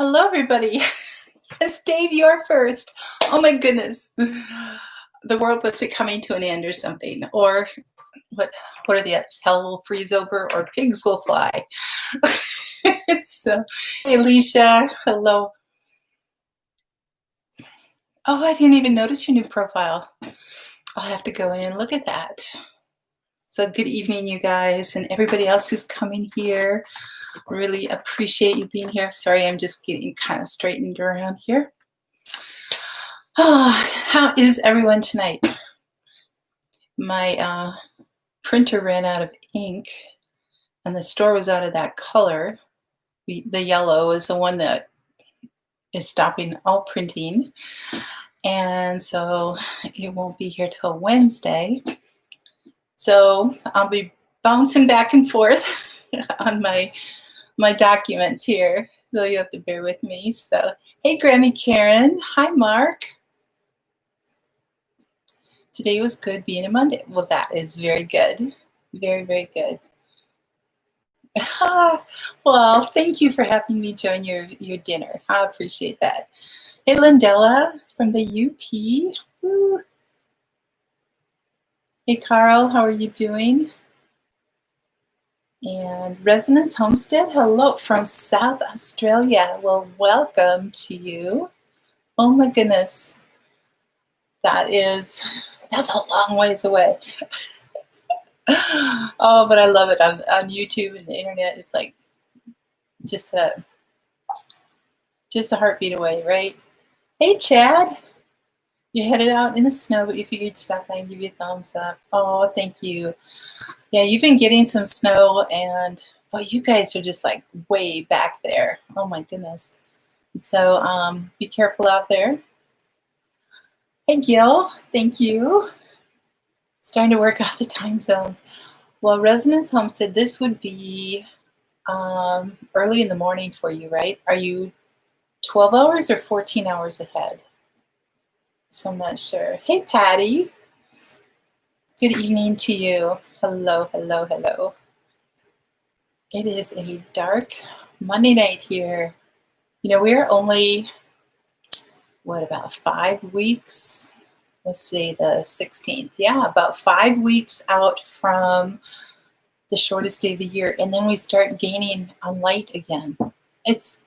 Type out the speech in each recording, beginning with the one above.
Hello, everybody. Yes, Dave, you're first. Oh my goodness, the world must be coming to an end or something. Or what? What are the others? Hell will freeze over, or pigs will fly. So, hey, Alicia. Hello. Oh, I didn't even notice your new profile. I'll have to go in and look at that. So, good evening, you guys, and everybody else who's coming here. Really appreciate you being here. Sorry, I'm just getting kind of straightened around here. Oh, how is everyone tonight? My printer ran out of ink, and the store was out of that color. The yellow is the one that is stopping all printing, and so it won't be here till Wednesday. So I'll be bouncing back and forth on my documents here, so you have to bear with me. So, hey, Grammy Karen. Hi, Mark. Today was good being a Monday. Well, that is very good. Very, very good. Well, thank you for having me join your dinner. I appreciate that. Hey, Lindella from the UP. Woo. Hey, Carl, how are you doing? And Resonance Homestead, hello from South Australia. Well, welcome to you. Oh my goodness. That's a long ways away. Oh, but I love it on YouTube and the internet. It's like just a heartbeat away, right? Hey, Chad. You headed out in the snow, but you figured stop by and give you a thumbs up. Oh, thank you. Yeah, you've been getting some snow, and well, you guys are just like way back there. Oh my goodness. So be careful out there. Hey, Gil. Thank you. Starting to work out the time zones. Well, Resonance Homestead, this would be early in the morning for you, right? Are you 12 hours or 14 hours ahead? So I'm not sure. Hey, Patty. Good evening to you. Hello, hello, hello. It is a dark Monday night here. You know, we're only, about 5 weeks? Let's say the 16th. Yeah, about 5 weeks out from the shortest day of the year. And then we start gaining on light again. It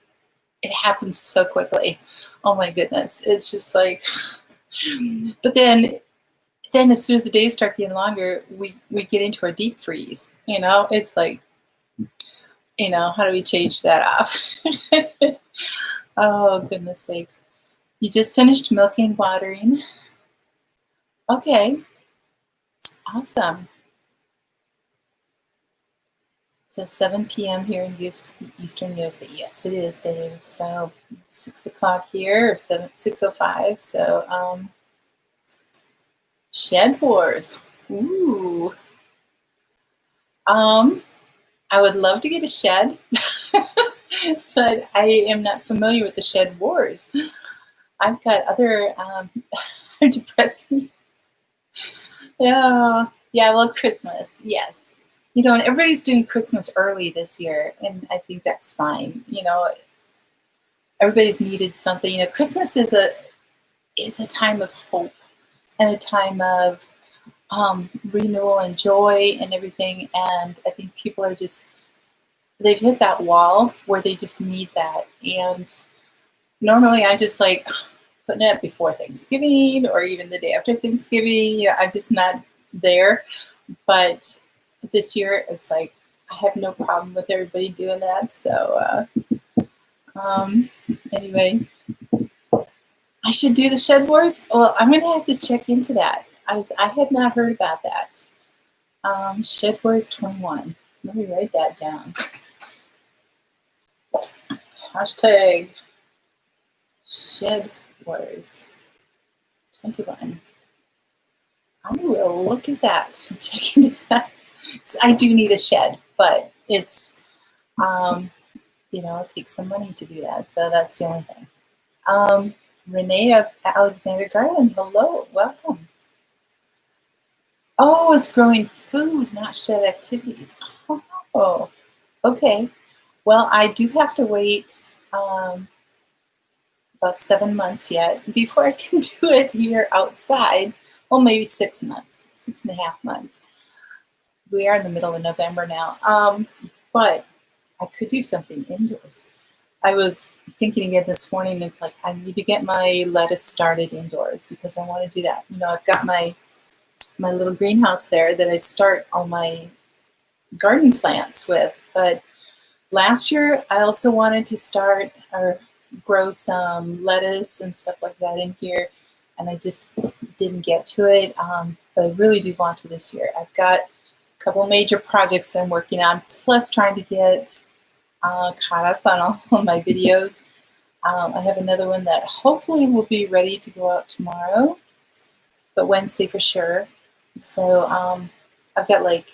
happens so quickly. Oh my goodness. It's just like, but then as soon as the days start getting longer, we get into our deep freeze. You know, it's like, how do we change that off? Oh, goodness sakes. You just finished milking, watering. Okay, awesome. So 7 p.m. here in Eastern USA. Yes, it is, Dave. So 6 o'clock here, or 6:05. So Shed Wars. Ooh. I would love to get a shed, but I am not familiar with the Shed Wars. I've got other depressing. Yeah, well, Christmas, yes. And everybody's doing Christmas early this year, and I think that's fine. Everybody's needed something. Christmas is a time of hope and a time of renewal and joy and everything. And I think people are they've hit that wall where they just need that. And normally I just like putting it before Thanksgiving or even the day after Thanksgiving. I'm just not there. But this year it's like I have no problem with everybody doing that. So anyway, I should do the Shed Wars. Well, I'm gonna have to check into that. I had not heard about that. Shed Wars 21. Let me write that down. Hashtag Shed Wars 21. I will look at that and check into that. I do need a shed, but it's, it takes some money to do that. So that's the only thing. Renee Alexander Garland, hello, welcome. Oh, it's growing food, not shed activities. Oh, okay. Well, I do have to wait about 7 months yet before I can do it here outside. Well, maybe 6 months, 6.5 months. We are in the middle of November now, but I could do something indoors. I was thinking again this morning, it's like I need to get my lettuce started indoors because I want to do that. You know, I've got my little greenhouse there that I start all my garden plants with, but last year I also wanted to start or grow some lettuce and stuff like that in here, and I just didn't get to it, but I really do want to this year. I've got a couple of major projects that I'm working on, plus trying to get caught up on all of my videos. I have another one that hopefully will be ready to go out tomorrow, but Wednesday for sure. So I've got like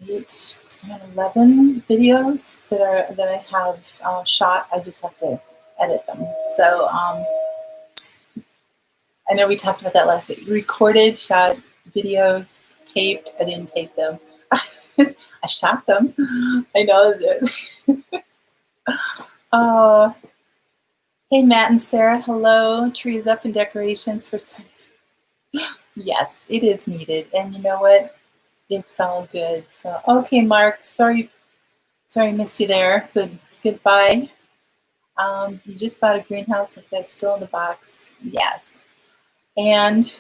8, 10, 11 videos that I have shot. I just have to edit them. So I know we talked about that last week. Recorded, shot videos, taped. I didn't tape them. I shot them. I know that. Hey, Matt and Sarah. Hello. Trees up and decorations. First time. Yes, it is needed. And you know what? It's all good. So, okay, Mark. Sorry I missed you there. But goodbye. You just bought a greenhouse like that's still in the box. Yes. And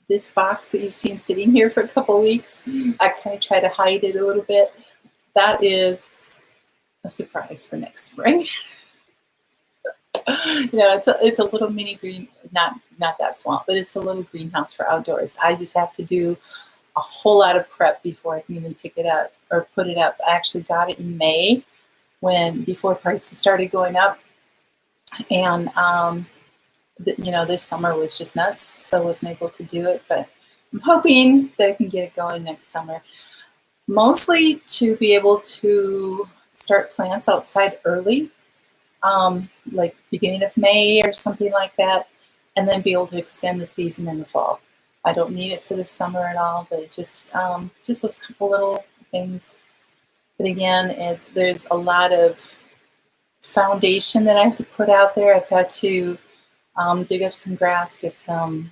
this box that you've seen sitting here for a couple of weeks, I kind of try to hide it a little bit. That is a surprise for next spring. You know, it's a little mini green, not that small, but it's a little greenhouse for outdoors. I just have to do a whole lot of prep before I can even pick it up or put it up. I actually got it in May before prices started going up, and you know, this summer was just nuts, so I wasn't able to do it, but I'm hoping that I can get it going next summer. Mostly to be able to start plants outside early, like beginning of May or something like that, and then be able to extend the season in the fall. I don't need it for the summer at all, but just those couple little things. But again, there's a lot of foundation that I have to put out there. I've got to dig up some grass, get some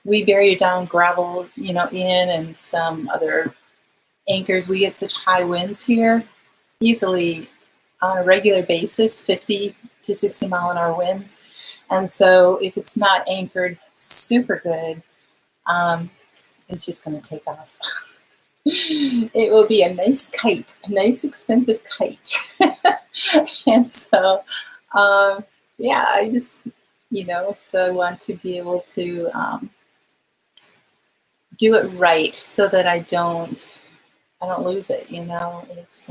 we bury down gravel, you know, in, and some other anchors. We get such high winds here, easily on a regular basis, 50 to 60 mile an hour winds. And so if it's not anchored super good, it's just going to take off. It will be a nice kite, a nice expensive kite. And so, yeah, I just, you know, so I want to be able to do it right so that I don't lose it, you know. It's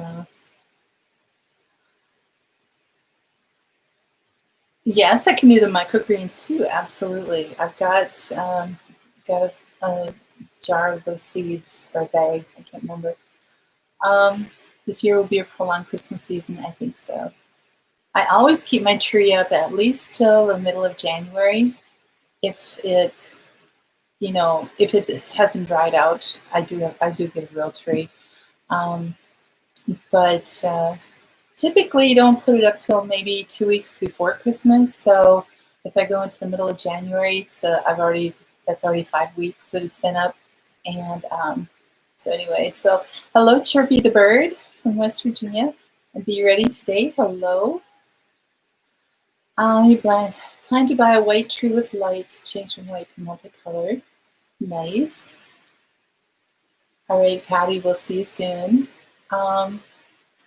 yes, I can do the microgreens too. Absolutely. I've got a jar of those seeds, or a bag. I can't remember. This year will be a prolonged Christmas season. I think so. I always keep my tree up at least till the middle of January. If it, you know, if it hasn't dried out, I do get a real tree. But typically, you don't put it up till maybe 2 weeks before Christmas. So if I go into the middle of January, so that's already 5 weeks that it's been up. And so anyway, so hello, Chirpy the bird from West Virginia. And be ready today. Hello. You plan to buy a white tree with lights, change from white to multicolored. Nice. All right, Patty, we'll see you soon.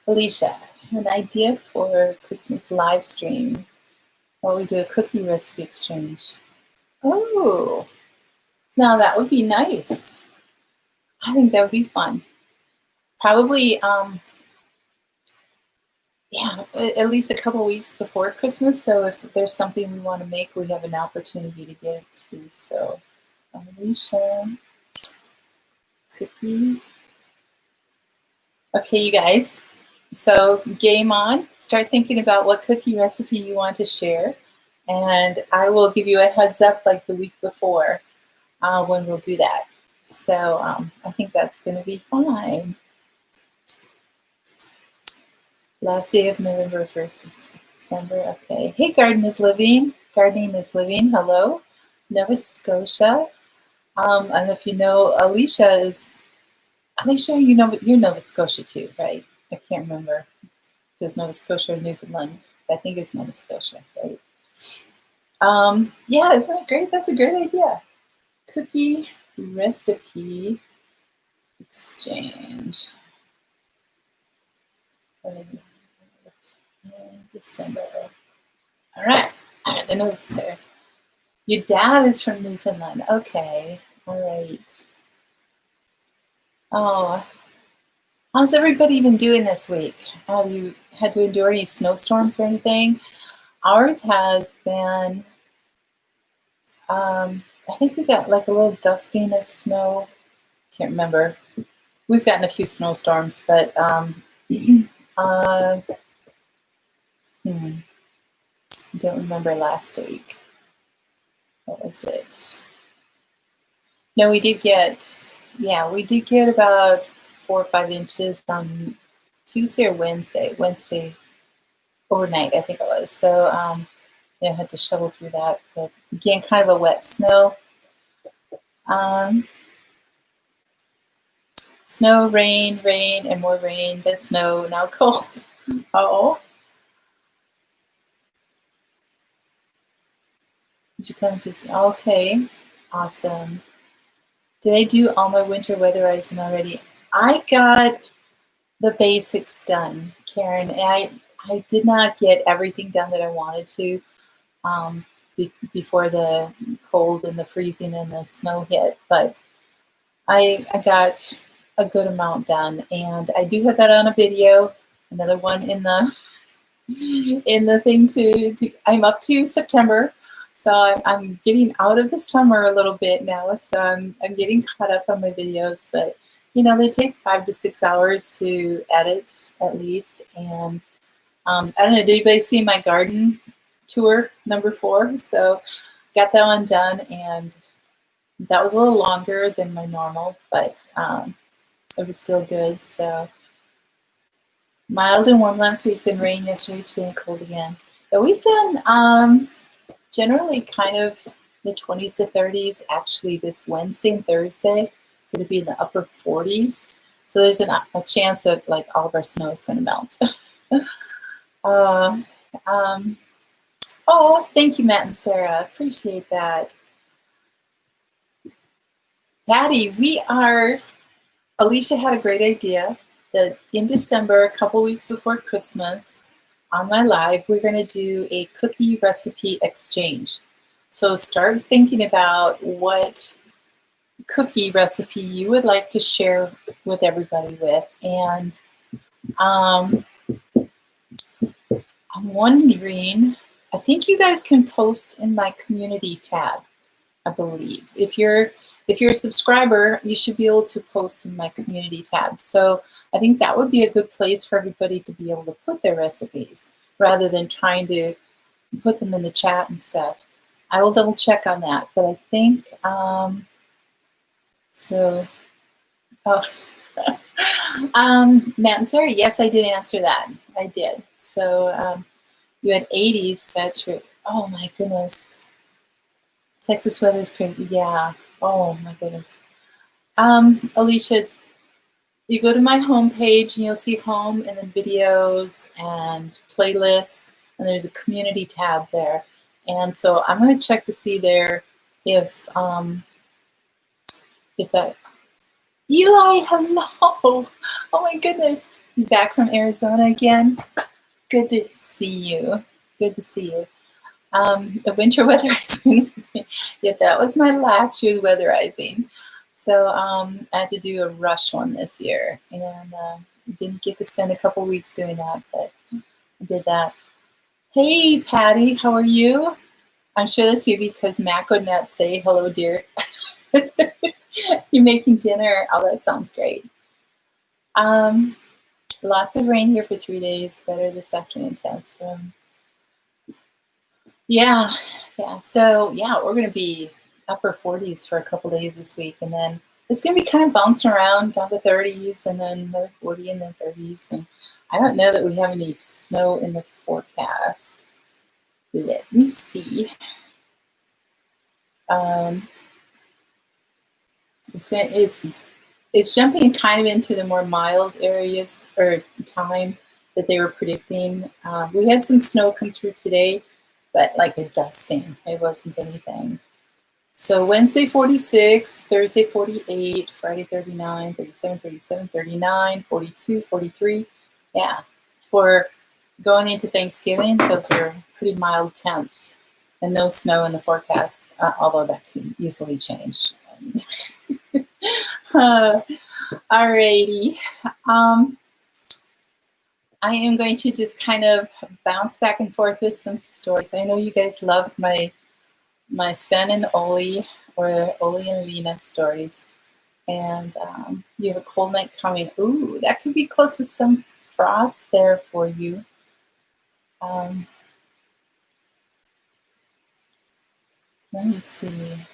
Alicia, I have an idea for Christmas live stream. Well, we do a cookie recipe exchange. Oh, now that would be nice. I think that would be fun. Probably, yeah, at least a couple weeks before Christmas. So if there's something we want to make, we have an opportunity to get it to. So, Alicia, cookie. Okay, you guys. So game on. Start thinking about what cookie recipe you want to share. And I will give you a heads up like the week before when we'll do that. So I think that's going to be fine. Last day of November, 1st of December. Okay. Hey, Gardening is Living. Hello. Nova Scotia. I don't know if you know, Alicia, you're Nova Scotia too, right? I can't remember. There's Nova Scotia or Newfoundland. I think it's Nova Scotia, right? Yeah, isn't it great? That's a great idea. Cookie recipe exchange. December. All right. I know it's there. Your dad is from Newfoundland. Okay. All right. Oh, how's everybody been doing this week? Have you had to endure any snowstorms or anything? Ours has been, I think we got like a little dusting of snow. Can't remember. We've gotten a few snowstorms, but uh, don't remember last week. What was it? No, we did get about 4 or 5 inches on Tuesday or Wednesday. Wednesday overnight, I think it was. So, I had to shovel through that. But again, kind of a wet snow. Snow, rain, and more rain. The snow, now cold. Oh. Did you come to? Okay, awesome. Did I do all my winter weatherizing already? I got the basics done, Karen. And I did not get everything done that I wanted to before the cold and the freezing and the snow hit, but I got a good amount done, and I do have that on a video. Another one in the thing to I'm up to September, so I'm getting out of the summer a little bit now. So I'm getting caught up on my videos, but they take 5 to 6 hours to edit at least. And I don't know, did anybody see my garden tour number 4? So got that one done, and that was a little longer than my normal, but it was still good. So mild and warm last week, then rain yesterday, today and cold again. But we've done generally kind of the 20s to 30s. Actually, this Wednesday and Thursday going to be in the upper 40s. So there's a chance that like all of our snow is going to melt. Oh, thank you, Matt and Sarah. Appreciate that. Patty, Alicia had a great idea that in December, a couple weeks before Christmas, on my live, we're going to do a cookie recipe exchange. So start thinking about what cookie recipe you would like to share with everybody with. And I'm wondering, I think you guys can post in my community tab, I believe. If you're a subscriber, you should be able to post in my community tab. So I think that would be a good place for everybody to be able to put their recipes rather than trying to put them in the chat and stuff. I will double check on that, but I think, Matt and Sarah, yes, I did answer that. I did. So you had 80s, that's true. Oh my goodness. Texas weather is crazy. Yeah. Oh my goodness. Alicia, you go to my homepage and you'll see home and then videos and playlists, and there's a community tab there. And so I'm going to check to see there if that. Eli, hello. Oh my goodness. You back from Arizona again? Good to see you. Good to see you. The winter weatherizing. Yeah, that was my last year's weatherizing. So I had to do a rush one this year, and didn't get to spend a couple weeks doing that, but I did that. Hey, Patty, how are you? I'm sure that's you because Matt could not say hello, dear. You're making dinner. Oh, that sounds great. Lots of rain here for 3 days. Better this afternoon. Tense from. Yeah. So yeah, we're gonna be upper 40s for a couple days this week, and then it's gonna be kind of bouncing around down to 30s, and then another 40, and then 30s, and I don't know that we have any snow in the forecast. Let me see. It's jumping kind of into the more mild areas or time that they were predicting. We had some snow come through today, but like a dusting. It wasn't anything. So Wednesday 46, Thursday 48, Friday 39, 37, 37, 39, 42, 43. Yeah, for going into Thanksgiving, those are pretty mild temps and no snow in the forecast, although that can easily change. Alrighty. I am going to just kind of bounce back and forth with some stories. I know you guys love my Sven and Oli, or Oli and Lena stories. And you have a cold night coming. Ooh, that could be close to some frost there for you. Let me see.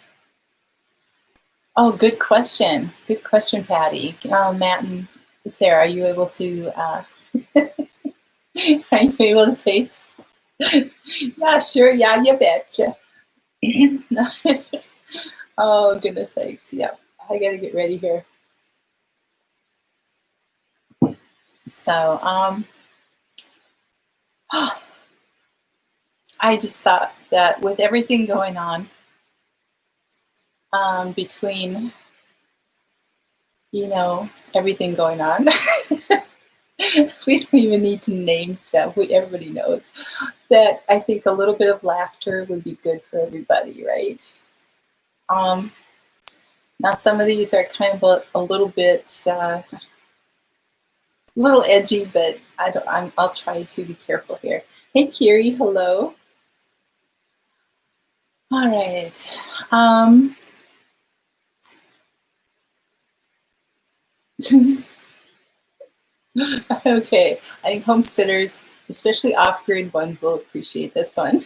Oh, good question. Good question, Patty. Matt and Sarah, are you able to are you able to taste? Yeah, sure. Yeah, you betcha. Oh, goodness sakes. Yep. I got to get ready here. So, I just thought that with everything going on, between, everything going on, we don't even need to name stuff. Everybody knows that I think a little bit of laughter would be good for everybody, right? Now some of these are kind of a little bit, little edgy, but I'll try to be careful here. Hey, Kiri, hello. All right. Okay, I think homesteaders, especially off-grid ones, will appreciate this one.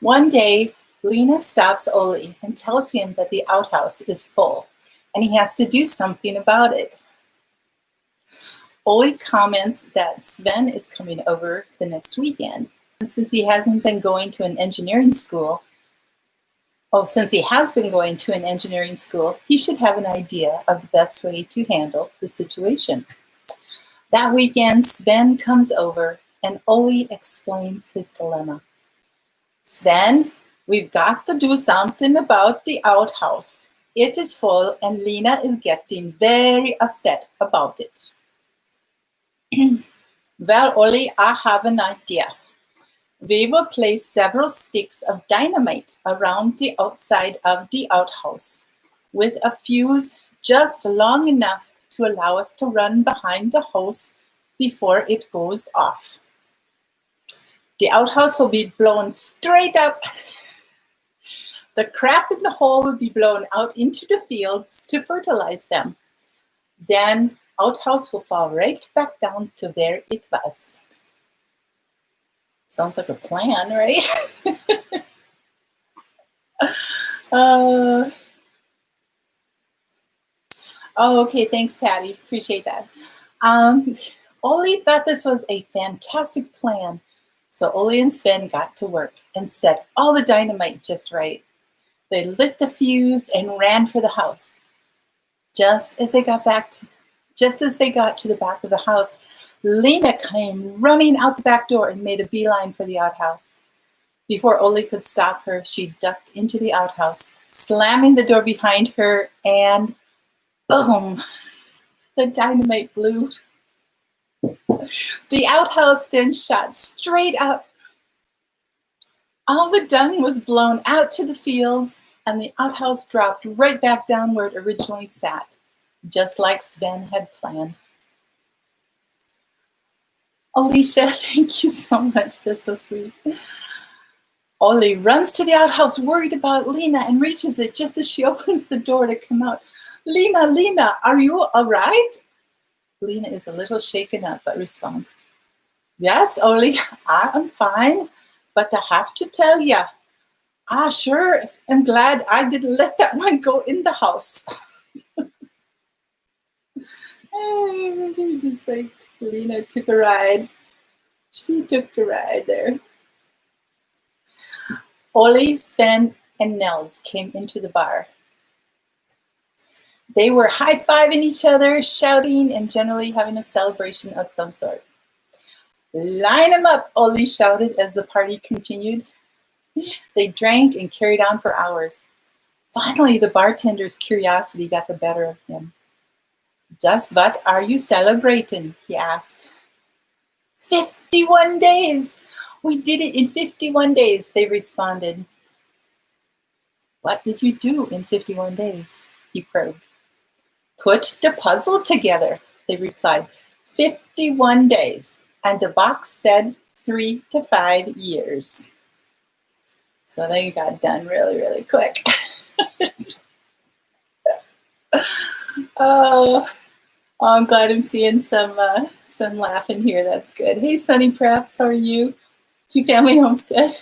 One day, Lena stops Oli and tells him that the outhouse is full, and he has to do something about it. Oli comments that Sven is coming over the next weekend, and since he has been going to an engineering school, he should have an idea of the best way to handle the situation. That weekend, Sven comes over and Oli explains his dilemma. Sven, we've got to do something about the outhouse. It is full and Lena is getting very upset about it. Well, Oli, I have an idea. We will place several sticks of dynamite around the outside of the outhouse with a fuse just long enough to allow us to run behind the house before it goes off. The outhouse will be blown straight up. The crap in the hole will be blown out into the fields to fertilize them. Then outhouse will fall right back down to where it was. Sounds like a plan, right? Oh, okay. Thanks, Patty. Appreciate that. Oli thought this was a fantastic plan. So Oli and Sven got to work and set all the dynamite just right. They lit the fuse and ran for the house. Just as they got to the back of the house, Lena came running out the back door and made a beeline for the outhouse. Before Oli could stop her, she ducked into the outhouse, slamming the door behind her, and boom, the dynamite blew. The outhouse then shot straight up. All the dung was blown out to the fields, and the outhouse dropped right back down where it originally sat, just like Sven had planned. Alicia, thank you so much. That's so sweet. Oli runs to the outhouse, worried about Lena, and reaches it just as she opens the door to come out. Lena, are you all right? Lena is a little shaken up, but responds, Yes, Oli, I am fine, but I have to tell ya, I sure am glad I didn't let that one go in the house. Just like, Lena took a ride. She took a ride there. Ollie, Sven, and Nels came into the bar. They were high-fiving each other, shouting, and generally having a celebration of some sort. Line 'em up, Ollie shouted as the party continued. They drank and carried on for hours. Finally, the bartender's curiosity got the better of him. Just what are you celebrating? He asked. 51 days! We did it in 51 days, they responded. What did you do in 51 days? He probed. Put the puzzle together, they replied. 51 days. And the box said 3 to 5 years. So they got done really, really quick. Oh, I'm glad I'm seeing some laughing here. That's good. Hey, Sunny Preps, how are you? Two Family Homestead.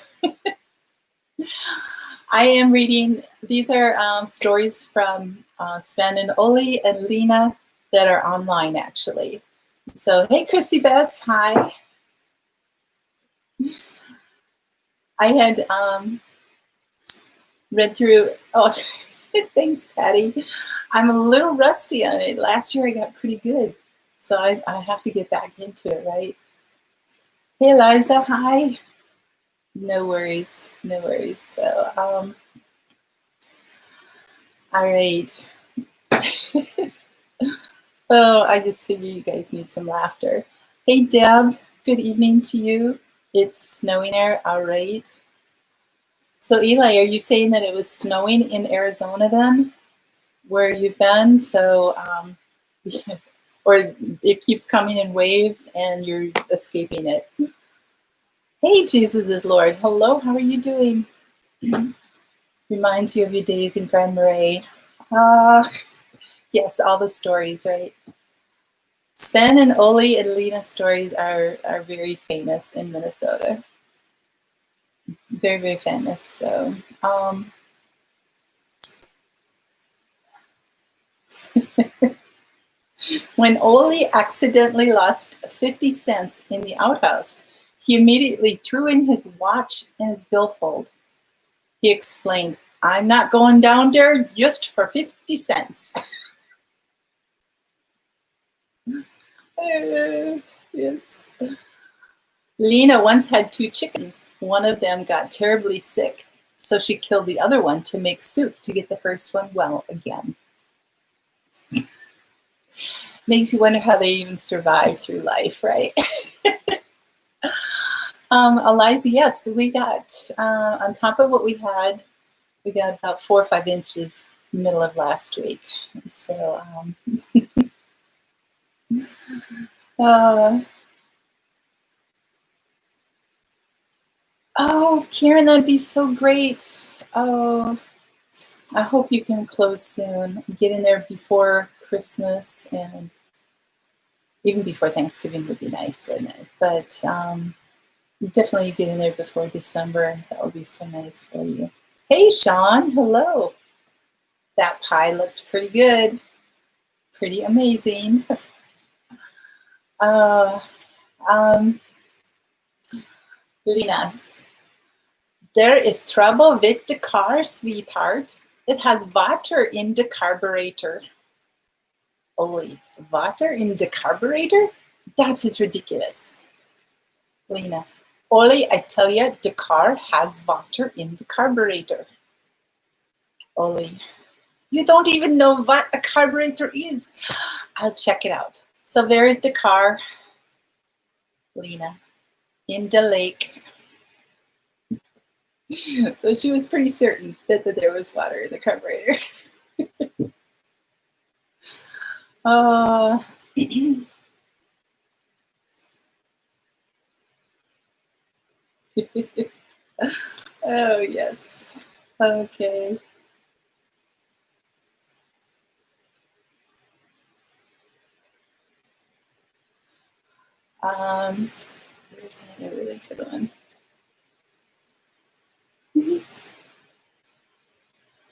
I am reading, these are stories from Sven and Ollie and Lena that are online, actually. So, hey, Christy Betts, hi. I had read through, oh, thanks, Patty. I'm a little rusty on it. Last year I got pretty good. So I have to get back into it, right? Hey, Eliza, hi. No worries, no worries. So, all right. Oh, I just figure you guys need some laughter. Hey, Deb, good evening to you. It's snowing there, all right. So, Eli, are you saying that it was snowing in Arizona then, where you've been? So, or it keeps coming in waves and you're escaping it. Hey, Jesus is Lord. Hello, how are you doing? Reminds you of your days in Grand Marais. Yes, all the stories, right? Sven and Ollie and Lena stories are very famous in Minnesota. Very, very famous. So, when Ollie accidentally lost 50 cents in the outhouse, he immediately threw in his watch and his billfold. He explained, I'm not going down there just for 50 cents. Yes. Lena once had 2 chickens. One of them got terribly sick, so she killed the other one to make soup to get the first one well again. Makes you wonder how they even survived through life, right? Eliza, yes, we got, on top of what we got about 4 or 5 inches in the middle of last week. So, oh, Karen, that'd be so great. Oh, I hope you can close soon. Get in there before Christmas and even before Thanksgiving would be nice, wouldn't it? But definitely get in there before December. That would be so nice for you. Hey, Sean, hello. That pie looked pretty good. Pretty amazing. Lena, there is trouble with the car, sweetheart. It has water in the carburetor. Ollie, water in the carburetor? That is ridiculous. Lena, Ollie, I tell you, the car has water in the carburetor. Ollie, you don't even know what a carburetor is. I'll check it out. So there is the car, Lena, in the lake. So she was pretty certain that there was water in the carburetor. Oh, oh yes. Okay. Here's another really good one.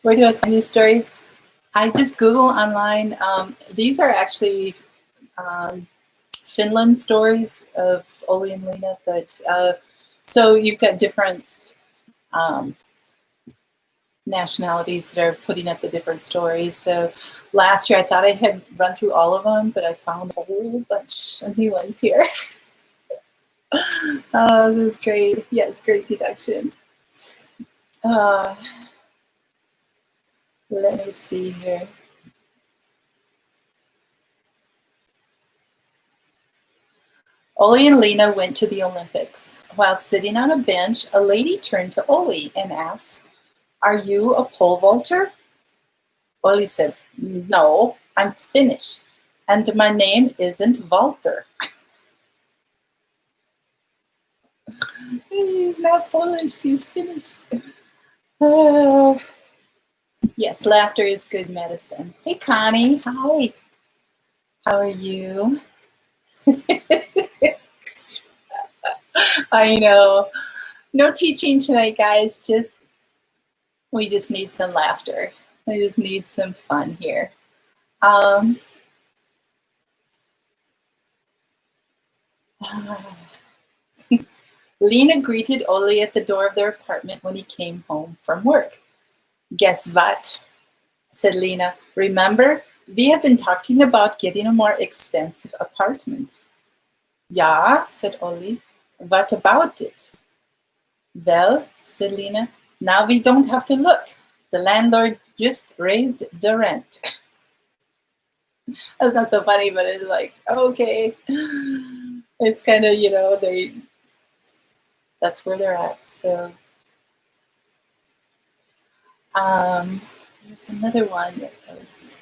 Where do I find these stories? I just Google online. These are actually Finland Stories of Oli and Lena, but so you've got different nationalities that are putting up the different stories. So last year I thought I had run through all of them, but I found a whole bunch of new ones here. Oh, this is great. Yes, great deduction. Let me see here. Oli and Lena went to the Olympics. While sitting on a bench, a lady turned to Oli and asked, "Are you a pole vaulter?" Oli said, "No, I'm Finnish, and my name isn't Walter." He's not Polish, he's Finnish. Yes, laughter is good medicine. Hey, Connie. Hi. How are you? I know. No teaching tonight, guys. We just need some laughter. We just need some fun here. Lena greeted Oli at the door of their apartment when he came home from work. "Guess what?" said Lena. "Remember, we have been talking about getting a more expensive apartment." "Yeah," said Oli. "What about it?" "Well," said Lena, "now we don't have to look. The landlord just raised the rent." That's not so funny, but it's like, okay. It's kind of, that's where they're at. So there's another one that was,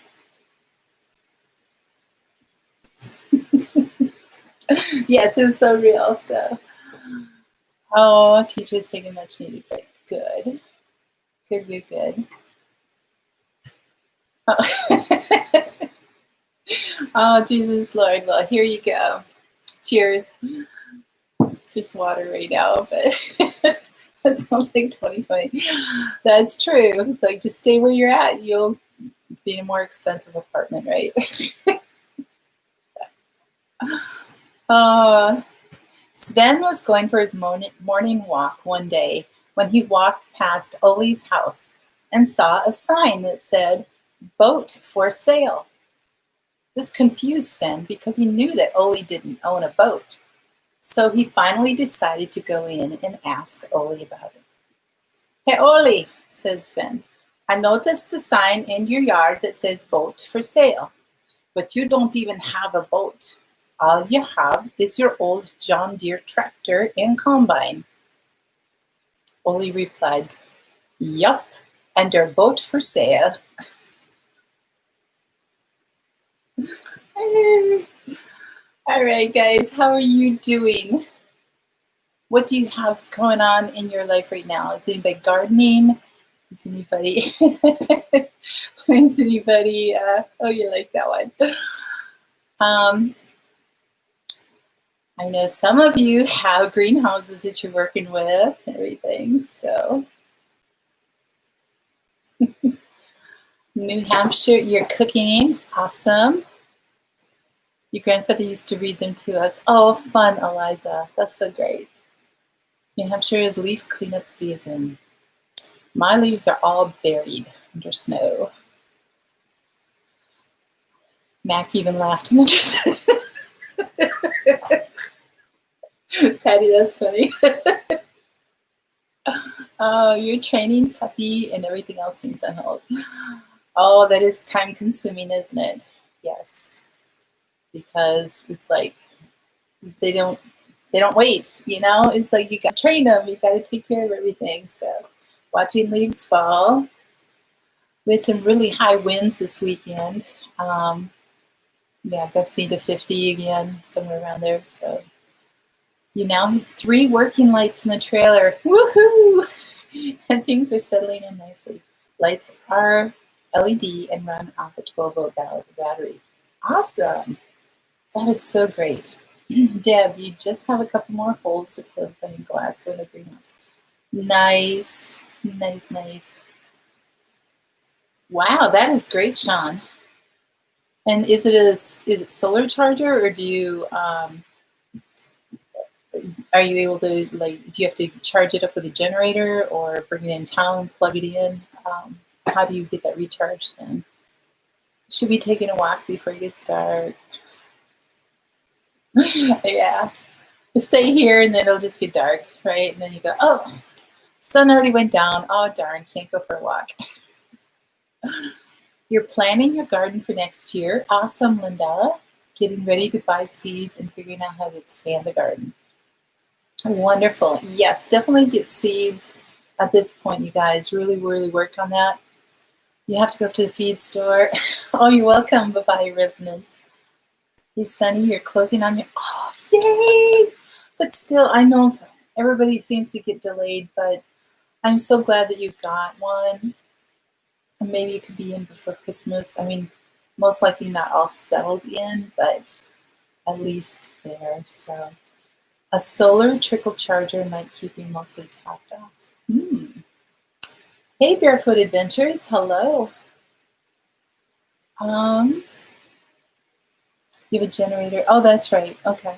yes, it was so real. So, oh, teachers taking much needed break. Good. Good. Oh. Oh, Jesus Lord. Well, here you go. Cheers. It's just water right now, but it smells like 2020. That's true. So just stay where you're at. You'll be in a more expensive apartment, right? Sven was going for his morning walk one day when he walked past Oli's house and saw a sign that said, "Boat for sale." This confused Sven because he knew that Oli didn't own a boat. So he finally decided to go in and ask Oli about it. "Hey, Oli," said Sven, "I noticed the sign in your yard that says boat for sale, but you don't even have a boat. All you have is your old John Deere tractor and combine." Oli replied, "Yup, and your boat for sale." All right, guys, how are you doing? What do you have going on in your life right now? Is anybody gardening? Is anybody, oh, you like that one. I know some of you have greenhouses that you're working with and everything, so. New Hampshire, you're cooking, awesome. Your grandfather used to read them to us. Oh, fun, Eliza, that's so great. New Hampshire is leaf cleanup season. My leaves are all buried under snow. Mac even laughed and understood. Patty, that's funny. Oh, you're training puppy and everything else seems on hold. Oh, that is time consuming, isn't it? Yes. Because it's like they don't wait, It's like you got to train them, you got to take care of everything. So watching leaves fall. We had some really high winds this weekend. Yeah, gusting to 50 again, somewhere around there. So you now have 3 working lights in the trailer. Woohoo! And things are settling in nicely. Lights are LED and run off a 12-volt battery. Awesome. That is so great. Deb, you just have a couple more holes to close behind glass for the greenhouse. Nice. Wow, that is great, Sean. And is it solar charger, or do you are you able to, like, do you have to charge it up with a generator or bring it in town, plug it in? How do you get that recharged then? Should be taking a walk before it gets dark. Yeah. Stay here and then it'll just get dark, right? And then you go, oh, sun already went down. Oh, darn, can't go for a walk. You're planning your garden for next year. Awesome, Lindella. Getting ready to buy seeds and figuring out how to expand the garden. Wonderful. Yes, definitely get seeds at this point, you guys. Really, really work on that. You have to go up to the feed store. Oh, you're welcome. Bye-bye, Resonance. Hey, Sunny, you're closing on your... Oh, yay! But still, I know everybody seems to get delayed, but I'm so glad that you got one. And maybe you could be in before Christmas. I mean, most likely not all settled in, but at least there. So a solar trickle charger might keep you mostly topped off. Hey, Barefoot Adventures. Hello. You have a generator. Oh, that's right. Okay.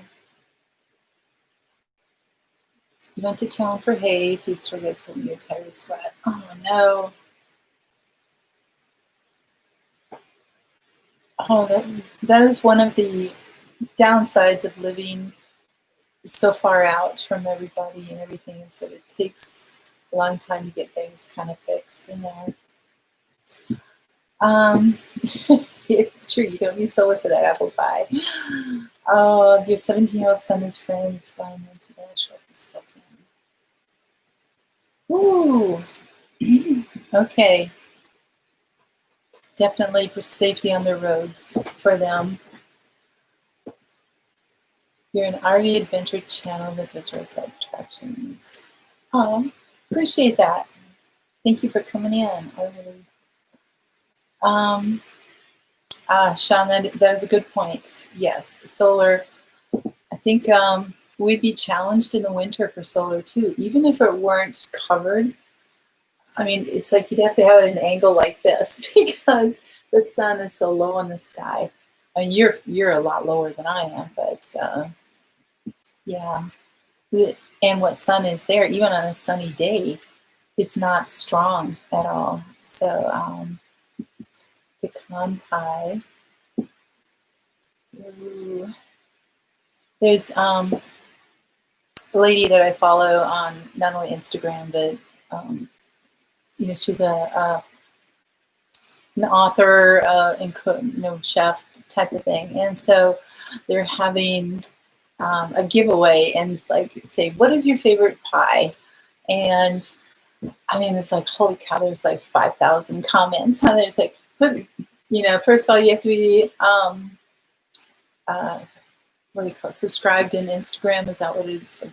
You went to town for hay. Feed store guy told me your tire was flat. Oh, no. Oh, that is one of the downsides of living so far out from everybody and everything, is that it takes a long time to get things kind of fixed in there. It's true, you don't need solar for that apple pie. Oh, your 17-year-old son is flying into Nashville from Spokane. Ooh. Okay. Definitely for safety on the roads for them. You're an RV adventure channel that does roadside attractions. Oh, appreciate that. Thank you for coming in. I really. Sean, that is a good point. Yes, solar. I think we'd be challenged in the winter for solar too, even if it weren't covered. I mean, it's like you'd have to have it at an angle like this because the sun is so low in the sky. I mean, you're a lot lower than I am, but yeah. And what sun is there, even on a sunny day, it's not strong at all. So pecan pie. Ooh. There's a lady that I follow on not only Instagram, but she's an author and cook, chef type of thing. And so they're having a giveaway, and it's like, say, what is your favorite pie? And I mean, it's like, holy cow, there's like 5,000 comments on it. It's like, first of all, you have to be, what do you call it, subscribed in Instagram. Is that what it is?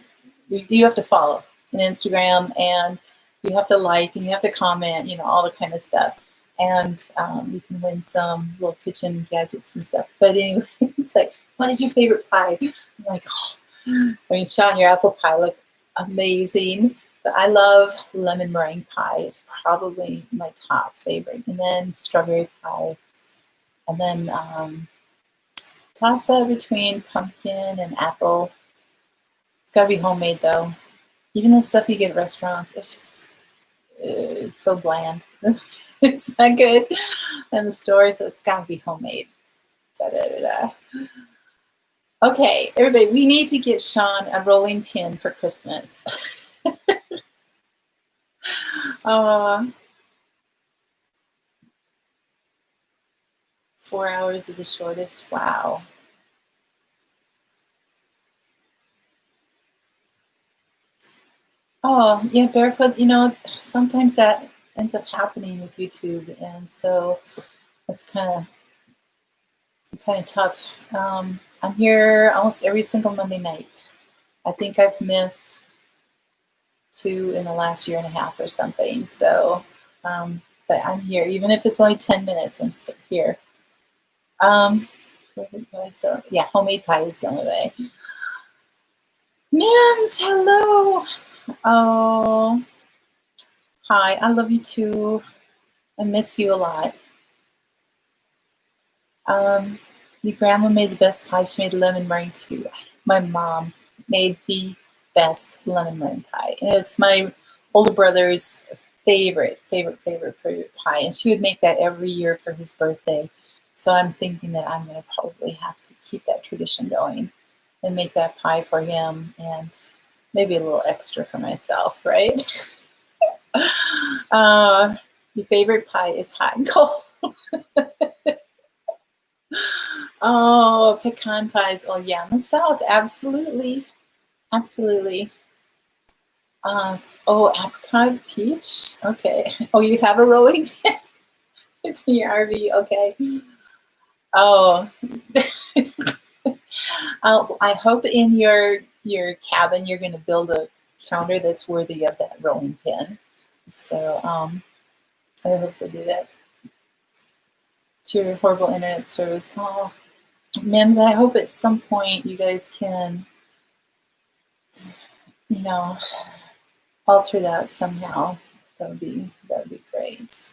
You have to follow in Instagram, and you have to like, and you have to comment, all the kind of stuff. And you can win some little kitchen gadgets and stuff. But anyway, it's like, what is your favorite pie? I'm like, oh. I mean, Sean, your apple pie looked amazing. But I love lemon meringue pie. It's probably my top favorite. And then strawberry pie. And then toss up between pumpkin and apple. It's got to be homemade, though. Even the stuff you get at restaurants, it's so bland. It's not good in the store, so it's got to be homemade. Da-da-da-da. Okay, everybody, we need to get Sean a rolling pin for Christmas. 4 hours of the shortest. Wow. Oh, yeah, barefoot, sometimes that ends up happening with YouTube, and so it's kind of tough. I'm here almost every single Monday night. I think I've missed 2 in the last year and a half or something. So, but I'm here, even if it's only 10 minutes. I'm still here. So yeah, homemade pie is the only way. Mims, hello. Oh, hi. I love you too. I miss you a lot. Your grandma made the best pie. She made lemon meringue too. My mom made the best lemon meringue pie. And it's my older brother's favorite pie. And she would make that every year for his birthday. So I'm thinking that I'm going to probably have to keep that tradition going and make that pie for him and maybe a little extra for myself, right? Your favorite pie is hot and cold. Oh, pecan pies. Oh, yeah, in the South, absolutely. Absolutely. Oh, apricot peach. Okay. Oh, you have a rolling pin? It's in your RV. Okay. Oh, I hope in your cabin you're going to build a counter that's worthy of that rolling pin. So I hope to do that. To your horrible internet service. Oh, Mims, I hope at some point you guys can, alter that somehow. That would be great.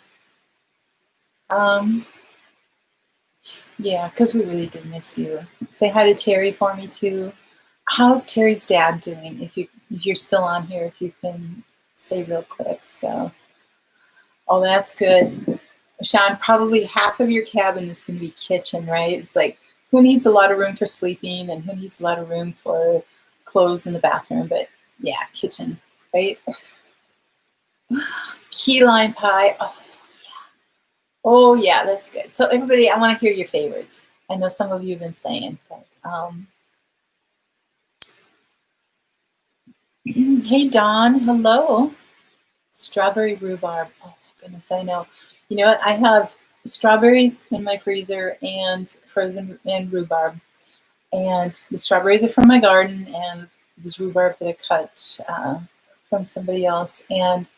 Yeah, because we really did miss you. Say hi to Terry for me too. How's Terry's dad doing? If you're still on here, if you can say real quick. So, oh, that's good. Sean, probably half of your cabin is going to be kitchen, right? It's like, who needs a lot of room for sleeping and who needs a lot of room for clothes in the bathroom? But yeah, kitchen, right? Key lime pie. Oh yeah, that's good. So everybody, I want to hear your favorites. I know some of you have been saying, but hey Dawn, hello. Strawberry rhubarb. Oh my goodness, I know. You know what? I have strawberries in my freezer and frozen and rhubarb. And the strawberries are from my garden, and this rhubarb that I cut from somebody else. And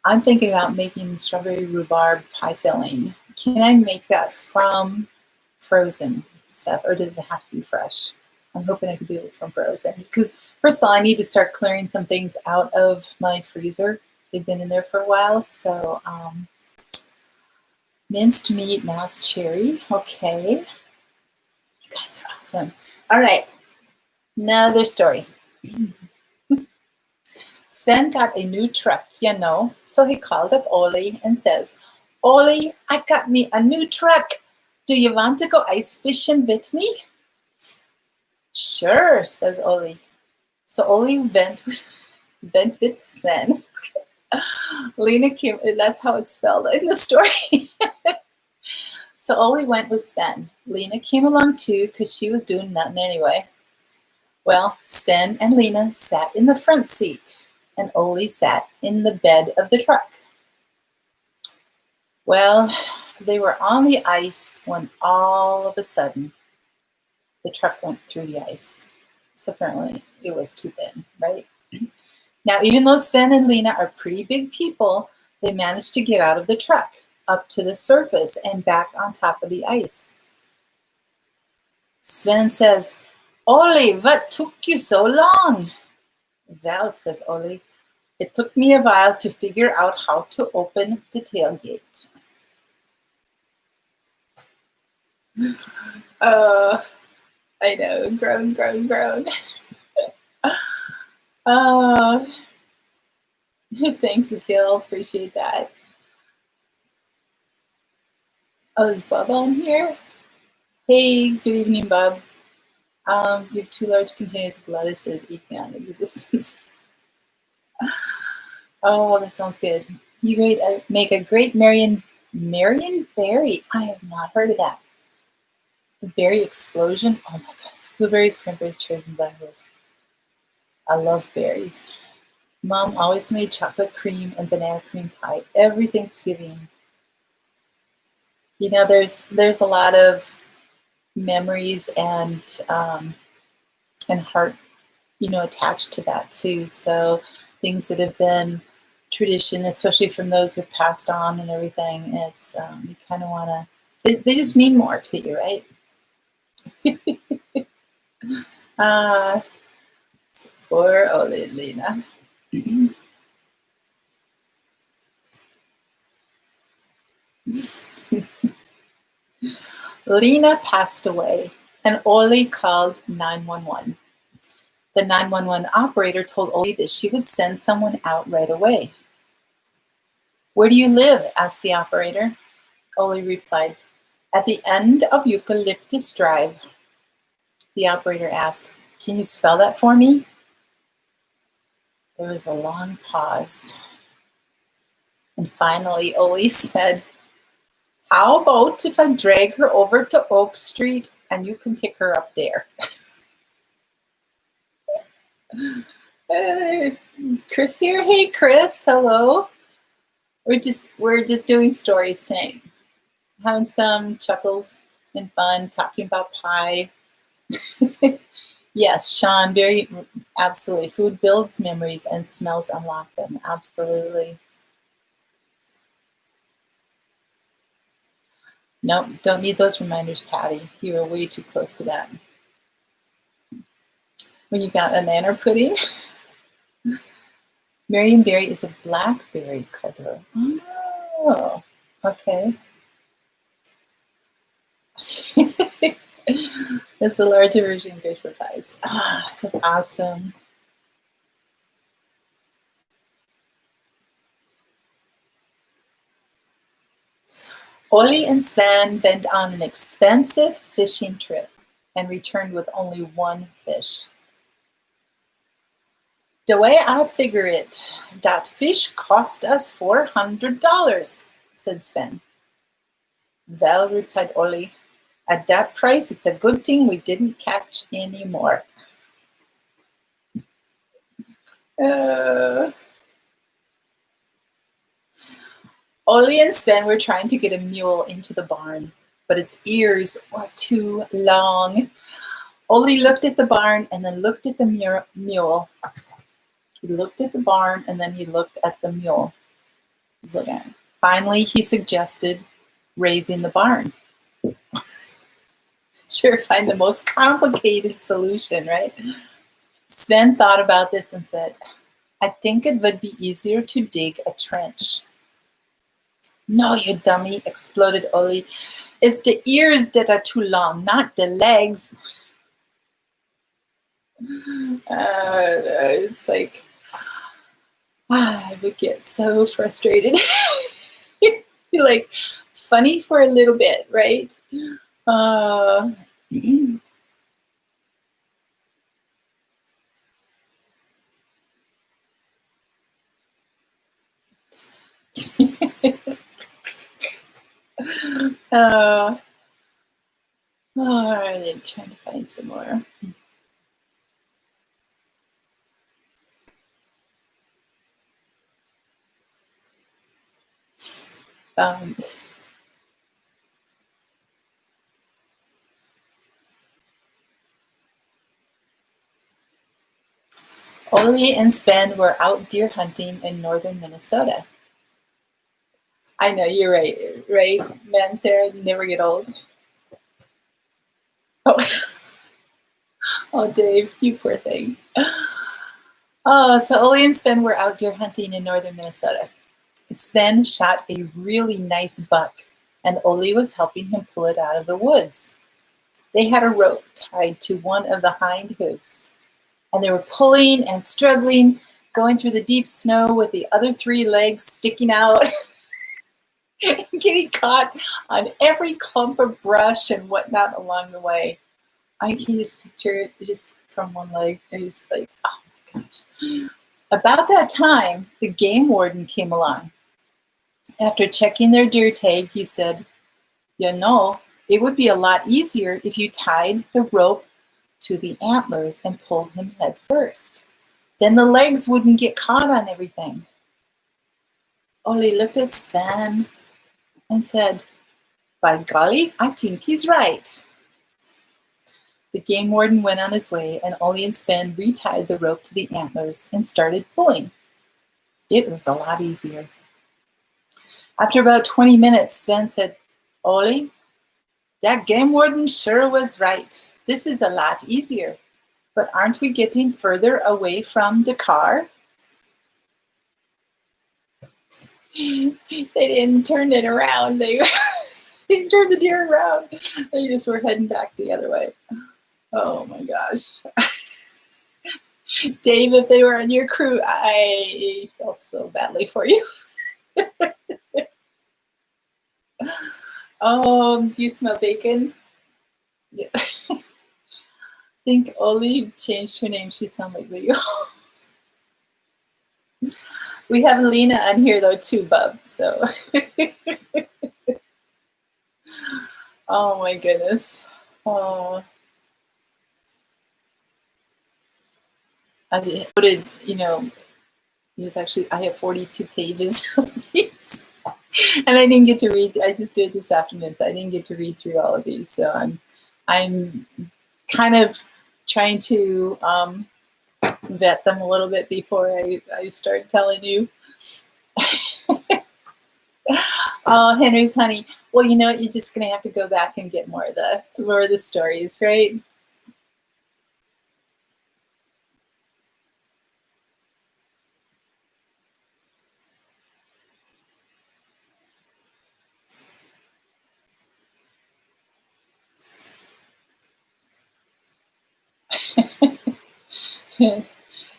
I'm thinking about making strawberry rhubarb pie filling. Can I make that from frozen stuff, or does it have to be fresh? I'm hoping I can do it from frozen. Because first of all, I need to start clearing some things out of my freezer. They've been in there for a while. So minced meat, now it's cherry. Okay. You guys are awesome. All right. Another story. Sven got a new truck, so he called up Ollie and says, Ollie, I got me a new truck. Do you want to go ice fishing with me? Sure, says Ollie. So Ollie went with Sven. Lena came, that's how it's spelled in the story. So Ollie went with Sven. Lena came along too because she was doing nothing anyway. Well, Sven and Lena sat in the front seat and Ollie sat in the bed of the truck. Well, they were on the ice when all of a sudden the truck went through the ice. So apparently it was too thin, right? Now, even though Sven and Lena are pretty big people, they managed to get out of the truck up to the surface and back on top of the ice. Sven says, Ollie, what took you so long? Well, says Ollie, it took me a while to figure out how to open the tailgate. I know, groan. Thanks, Gil. Appreciate that. Oh, is Bub on here? Hey, good evening, Bub. You have 2 large containers of lettuces eking existence. Oh, that sounds good. You make a great Marion berry. I have not heard of that. The berry explosion. Oh my gosh. Blueberries, cranberries, cherries, and blackberries. I love berries. Mom always made chocolate cream and banana cream pie every Thanksgiving. There's a lot of memories and heart, attached to that too. So things that have been tradition, especially from those who've passed on and everything, it's you kind of want to. They just mean more to you, right? Poor Ole Lena. Lena passed away, and Oli called 911. The 911 operator told Oli that she would send someone out right away. "Where do you live?" asked the operator. Oli replied, "At the end of Eucalyptus Drive." The operator asked, "Can you spell that for me?" There was a long pause. And finally, Oli said, "How about if I drag her over to Oak Street and you can pick her up there?" Hey, is Chris here? Hey, Chris. Hello. We're just doing stories tonight, having some chuckles and fun, talking about pie. Yes, Sean, very absolutely. Food builds memories and smells unlock them. Absolutely. Nope, don't need those reminders, Patty. You were way too close to that. Well, you got a nanner pudding. Marionberry is a blackberry cultivar. Oh, okay. It's a larger version, great for pies. Ah, that's awesome. Ollie and Sven went on an expensive fishing trip and returned with only one fish. "The way I figure it, that fish cost us $400, said Sven. "Well," replied Ollie, "at that price, it's a good thing we didn't catch any more." Ollie and Sven were trying to get a mule into the barn, but its ears were too long. Ollie looked at the barn and then looked at the mule. He looked at the barn and then he looked at the mule. He's looking at it. Finally, he suggested raising the barn. Sure, find the most complicated solution, right? Sven thought about this and said, "I think it would be easier to dig a trench." "No, you dummy," exploded Ollie. "It's the ears that are too long, not the legs." It's like, I would get so frustrated. Like, funny for a little bit, right? All right, I'm trying to find some more. Ollie and Sven were out deer hunting in northern Minnesota. I know, you're right, right? Men, Sarah, never get old. Oh, oh, Dave, you poor thing. So Ollie and Sven were out deer hunting in northern Minnesota. Sven shot a really nice buck, and Ollie was helping him pull it out of the woods. They had a rope tied to one of the hind hoofs, and they were pulling and struggling, going through the deep snow with the other three legs sticking out, getting caught on every clump of brush and whatnot along the way. I can just picture it just from one leg. It was like, oh my gosh. About that time, the game warden came along. After checking their deer tag, he said, "You know, it would be a lot easier if you tied the rope to the antlers and pulled him head first. Then the legs wouldn't get caught on everything." Ollie looked at Sven and said, "By golly, I think he's right." The game warden went on his way, and Ollie and Sven retied the rope to the antlers and started pulling. It was a lot easier. After about 20 minutes, Sven said, "Ollie, that game warden sure was right. This is a lot easier. But aren't we getting further away from the car?" They didn't turn it around. He turned the deer around. They just were heading back the other way. Oh my gosh. Dave, if they were on your crew, I feel so badly for you. Do you smell bacon? Yeah. I think Oli changed her name. She sounded like you. We have Lena on here though too, Bub. So, oh my goodness. Oh, I voted. It was actually I have 42 pages of these, and I didn't get to read. I just did it this afternoon, so I didn't get to read through all of these. So I'm kind of trying to vet them a little bit before I start telling you. Oh, Henry's honey. Well, you know what? You're just gonna have to go back and get more of the stories, right?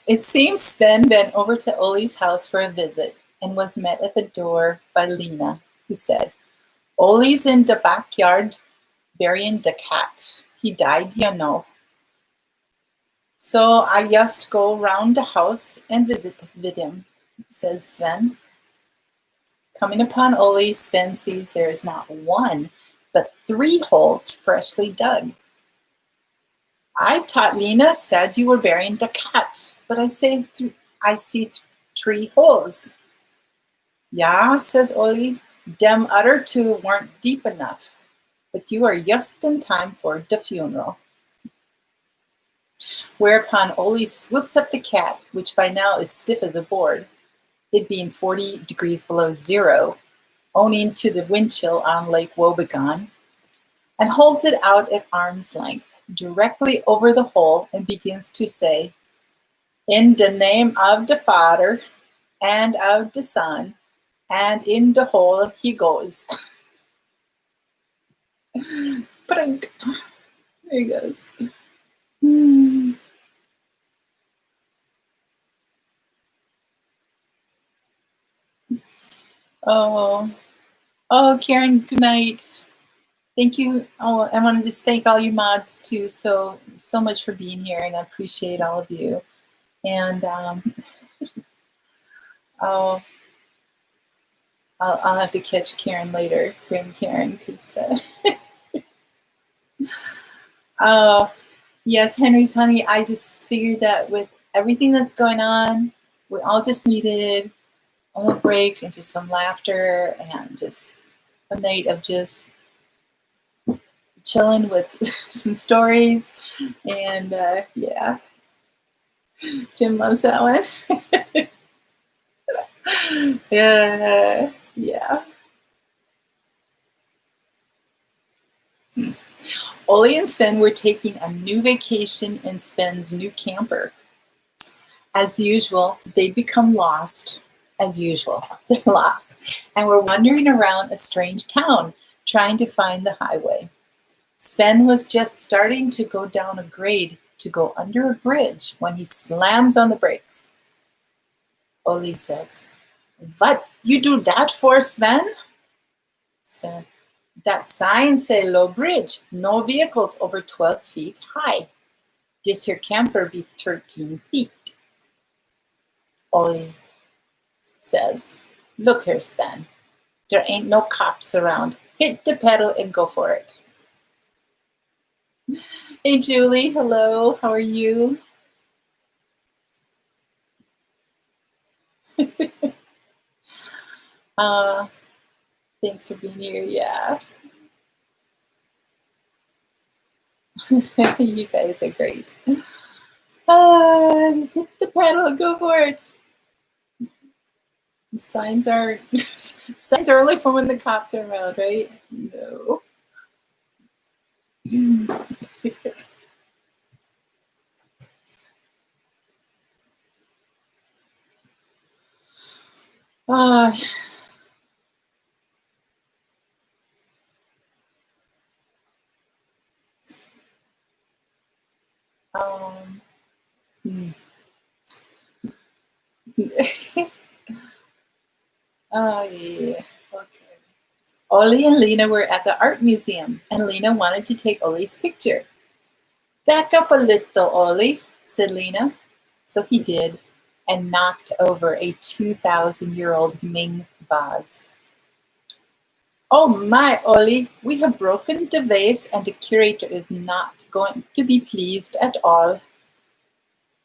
It seems Sven went over to Oli's house for a visit and was met at the door by Lena, who said, "Oli's in the backyard burying the cat. He died, you know. So I just go round the house and visit with him," says Sven. Coming upon Oli, Sven sees there is not one, but 3 holes freshly dug. "I thought Lena said you were burying the cat, but I see 3 holes." "Yeah," says Oli, "them other 2 weren't deep enough, but you are just in time for the funeral." Whereupon Oli swoops up the cat, which by now is stiff as a board, it being 40 degrees below zero, owing to the wind chill on Lake Wobegon, and holds it out at arm's length, directly over the hole, and begins to say, "In the name of the Father, and of the Son, and in the hole he goes." There he goes. Oh, Karen, good night. Thank you. Oh, I want to just thank all you mods too, so much for being here, and I appreciate all of you. And oh, I'll have to catch Karen later, Grim Karen, because yes, Henry's honey. I just figured that with everything that's going on, we all just needed a little break and just some laughter and just a night of just chilling with some stories. And yeah, Tim loves that one. Yeah. Oli and Sven were taking a new vacation in Sven's new camper. As usual, they'd become lost. As usual, they're lost, and were wandering around a strange town, trying to find the highway. Sven was just starting to go down a grade to go under a bridge when he slams on the brakes. Oli says, "What you do that for, Sven?" Sven, "That sign say low bridge, no vehicles over 12 feet high. This here camper be 13 feet. Oli says, "Look here, Sven. There ain't no cops around. Hit the pedal and go for it." Hey, Julie. Hello. How are you? Thanks for being here. Yeah. You guys are great. Just hit the pedal and go for it. Signs are only for when the cops are around, right? No. uh, Um, hmm. Oh, yeah. Okay. Ollie and Lena were at the art museum, and Lena wanted to take Ollie's picture. Back up a little, Ollie, said Lena. So he did, and knocked over a 2,000-year-old Ming vase. Oh my, Ollie, we have broken the vase, and the curator is not going to be pleased at all.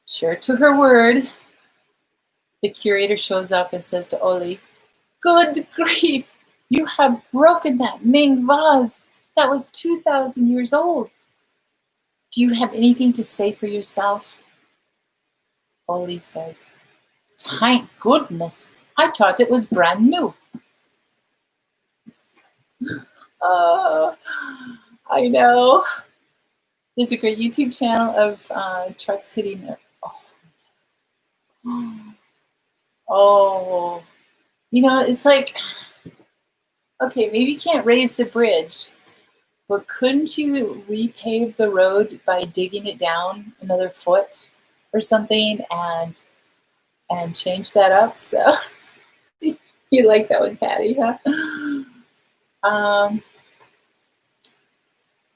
Sure to her word, the curator shows up and says to Ollie, Good grief, you have broken that Ming vase. That was 2,000 years old. Do you have anything to say for yourself? Ollie says, Thank goodness, I thought it was brand new. Oh, I know. There's a great YouTube channel of trucks hitting it. Oh, it's like, okay, maybe you can't raise the bridge, but couldn't you repave the road by digging it down another foot or something and change that up? So you like that one, Patty, huh?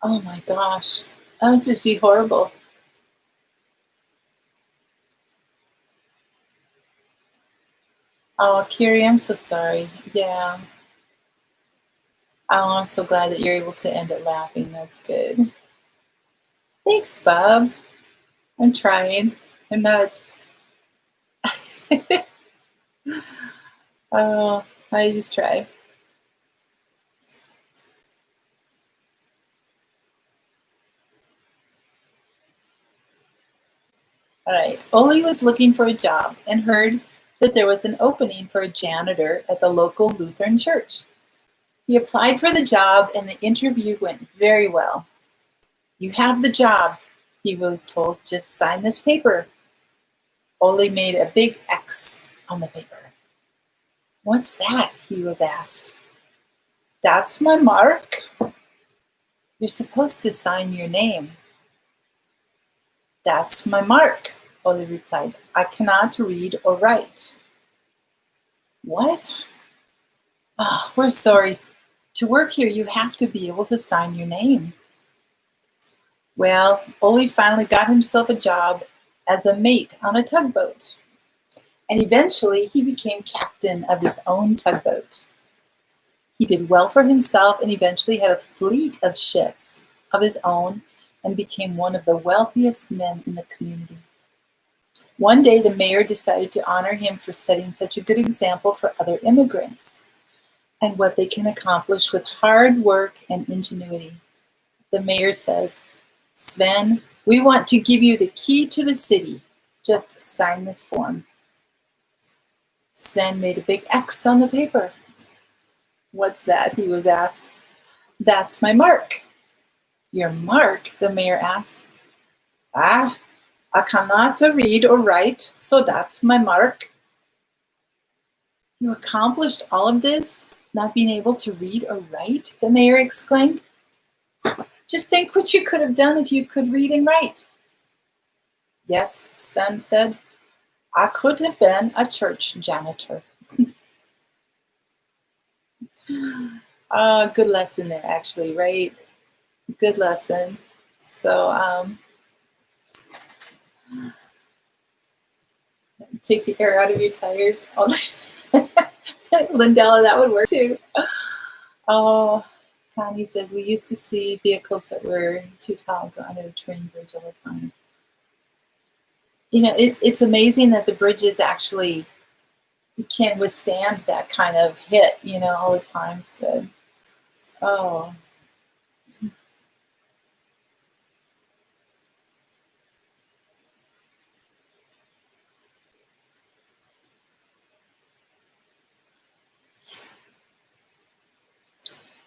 Oh my gosh, that's just horrible. Oh, Kiri, I'm so sorry. Yeah. Oh, I'm so glad that you're able to end it laughing. That's good. Thanks, Bob. I'm trying. I'm not. Oh, I just try. All right. Oli was looking for a job and heard that there was an opening for a janitor at the local Lutheran church. He applied for the job and the interview went very well. You have the job, he was told. Just sign this paper. Oli made a big X on the paper. What's that? He was asked. That's my mark. You're supposed to sign your name. That's my mark, Oli replied. I cannot read or write. What? Oh, we're sorry. To work here, you have to be able to sign your name. Well, Oli finally got himself a job as a mate on a tugboat. And eventually, he became captain of his own tugboat. He did well for himself and eventually had a fleet of ships of his own and became one of the wealthiest men in the community. One day, the mayor decided to honor him for setting such a good example for other immigrants and what they can accomplish with hard work and ingenuity. The mayor says, Sven, we want to give you the key to the city. Just sign this form. Sven made a big X on the paper. What's that? He was asked. That's my mark. Your mark? The mayor asked. I cannot read or write, so that's my mark. You accomplished all of this, not being able to read or write? The mayor exclaimed. Just think what you could have done if you could read and write. Yes, Sven said. I could have been a church janitor. Good lesson there, actually, right? Good lesson. So take the air out of your tires. Oh, Lindella, that would work too. Oh, Connie says, we used to see vehicles that were too tall go under a train bridge all the time. It's amazing that the bridges actually can withstand that kind of hit, all the time. So, oh.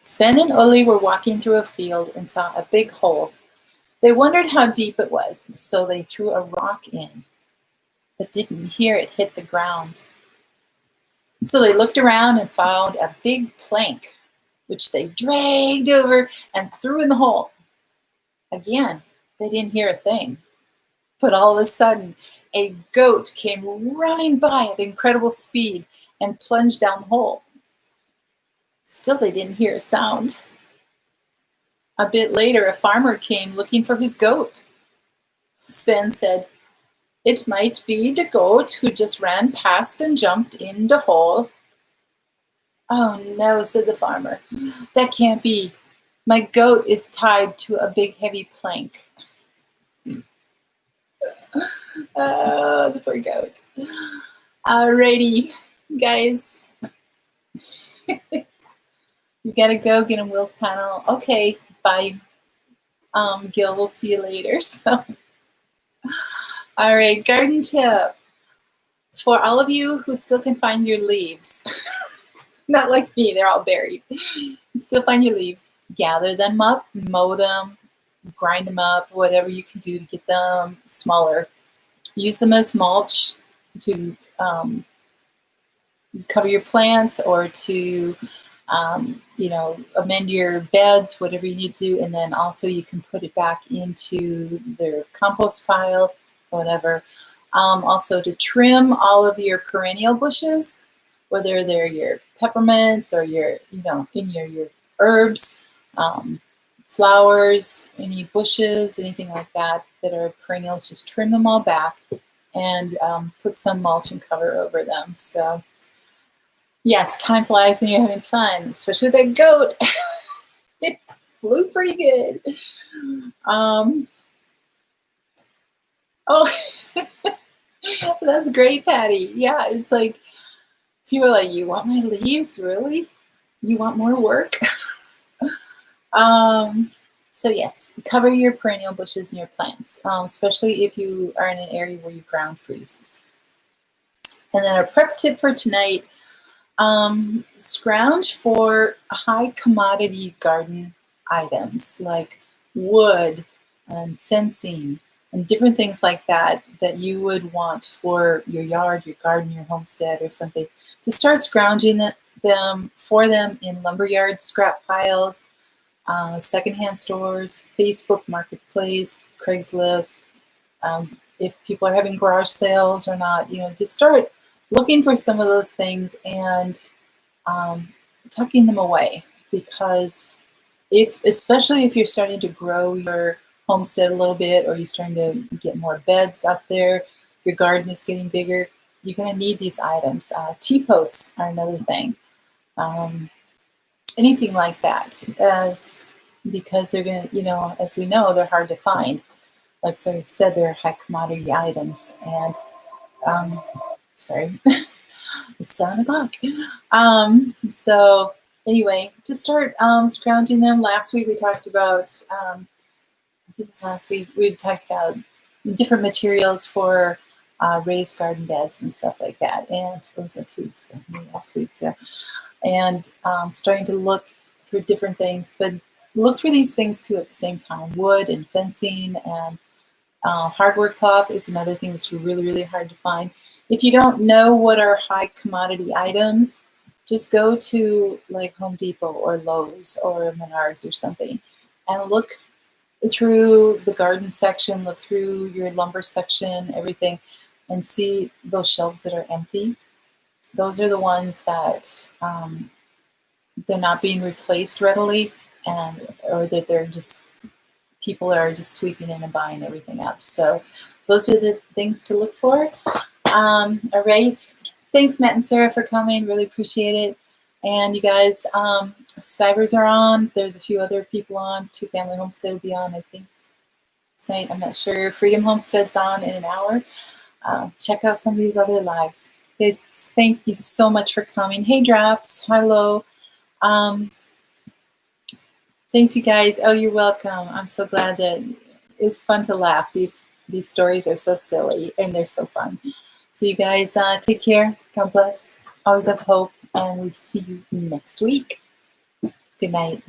Sven and Oli were walking through a field and saw a big hole. They wondered how deep it was, so they threw a rock in, but didn't hear it hit the ground. So they looked around and found a big plank, which they dragged over and threw in the hole. Again, they didn't hear a thing. But all of a sudden, a goat came running by at incredible speed and plunged down the hole. Still, they didn't hear a sound. A bit later, a farmer came looking for his goat. Sven said, "It might be the goat who just ran past and jumped in the hole." "Oh no," said the farmer. "That can't be. My goat is tied to a big heavy plank." Oh, the poor goat. Alrighty, guys. You gotta go get on Will's panel. Okay, bye. Gil, we'll see you later. So, all right, garden tip. For all of you who still can find your leaves, not like me, they're all buried. You still find your leaves, gather them up, mow them, grind them up, whatever you can do to get them smaller. Use them as mulch to cover your plants or to amend your beds, whatever you need to do. And then also you can put it back into their compost pile, whatever. Also to trim all of your perennial bushes, whether they're your peppermints or your herbs, flowers, any bushes, anything like that are perennials, just trim them all back and put some mulch and cover over them. So yes, time flies when you're having fun, especially with that goat. It flew pretty good. Oh, that's great, Patty. Yeah, it's like, people are like, "You want my leaves? Really? You want more work?" So yes, cover your perennial bushes and your plants, especially if you are in an area where your ground freezes. And then our prep tip for tonight, scrounge for high commodity garden items like wood and fencing and different things like that you would want for your yard, your garden, your homestead or something. To start scrounging for them in lumberyard scrap piles, secondhand stores, Facebook Marketplace, Craigslist. If people are having garage sales or not, just start looking for some of those things and tucking them away, because especially if you're starting to grow your homestead a little bit, or you're starting to get more beds up there, your garden is getting bigger, you're going to need these items. T-posts are another thing. Anything like that, because they're going to, as we know, they're hard to find. Like I said, they're high commodity items. And sorry, it's 7 o'clock. So anyway, just start scrounging them. Last week we talked about, I think it was last week, we talked about different materials for raised garden beds and stuff like that. And what was that, 2 weeks ago? Maybe that was 2 weeks ago. And starting to look for different things, but look for these things too at the same time. Wood and fencing and hardwood cloth is another thing that's really, really hard to find. If you don't know what are high commodity items, just go to like Home Depot or Lowe's or Menards or something and look through the garden section, look through your lumber section, everything, and see those shelves that are empty. Those are the ones that they're not being replaced readily, or that they're just, people are just sweeping in and buying everything up. So those are the things to look for. All right. Thanks, Matt and Sarah, for coming. Really appreciate it. And you guys, Stivers are on. There's a few other people on. Two Family Homestead will be on, I think, tonight. I'm not sure. Freedom Homestead's on in an hour. Check out some of these other lives. Guys, thank you so much for coming. Hey, Drops. Hello. Thanks, you guys. Oh, you're welcome. I'm so glad that it's fun to laugh. These stories are so silly and they're so fun. So you guys take care. God bless. Always have hope. And we'll see you next week. Good night.